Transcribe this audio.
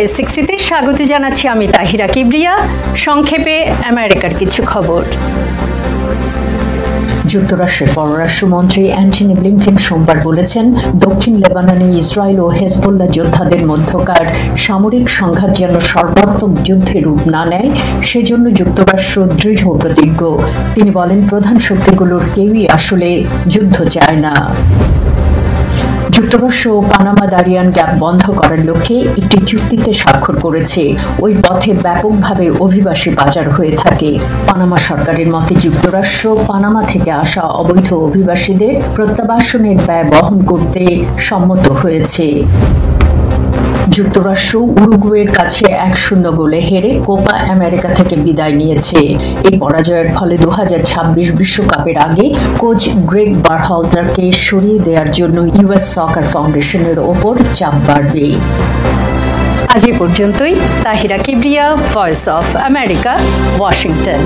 360-তে স্বাগত জানাচ্ছি আমি তাহিরা কিবরিয়া। সংক্ষেপে আমেরিকার কিছু খবর। যুক্তরাষ্ট্রের পররাষ্ট্রমন্ত্রী অ্যান্টনি ব্লিংকেন সোমবার বলেছেন, দক্ষিণ লেবাননে ইসরায়েল ও হেজবুল্লাহ যোদ্ধাদের মধ্যকার সামরিক সংঘাত যেন সর্বাত্মক যুদ্ধের রূপ না নেয়, সেজন্য যুক্তরাষ্ট্র দৃঢ় প্রতিজ্ঞ। তিনি বলেন, প্রধান শক্তিগুলোর কেউই আসলে যুদ্ধ চায় না। যুক্তরাষ্ট্র ও পানামা দারিয়ান গ্যাপ বন্ধ করার লক্ষ্যে একটি চুক্তিতে স্বাক্ষর করেছে। ওই পথে ব্যাপকভাবে অভিবাসী পাচার হয়ে থাকে। পানামা সরকারের মতে, যুক্তরাষ্ট্র পানামা থেকে আসা অবৈধ অভিবাসীদের প্রত্যাবাসনের ব্যয় বহন করতে সম্মত হয়েছে। যুক্তরাষ্ট্র উরুগুয়ের কাছে 1-0 গোলে হেরে কোপা আমেরিকা থেকে বিদায় নিয়েছে। এই পরাজয়ের ফলে 2026 বিশ্বকাপের আগে কোচ গ্রেগ বারহালজারকে সরিয়ে দেওয়ার জন্য ইউএস সকার ফাউন্ডেশনের ওপর চাপ বাড়বে। আজ এ পর্যন্তই। Tahira Kibria, voice of America, Washington.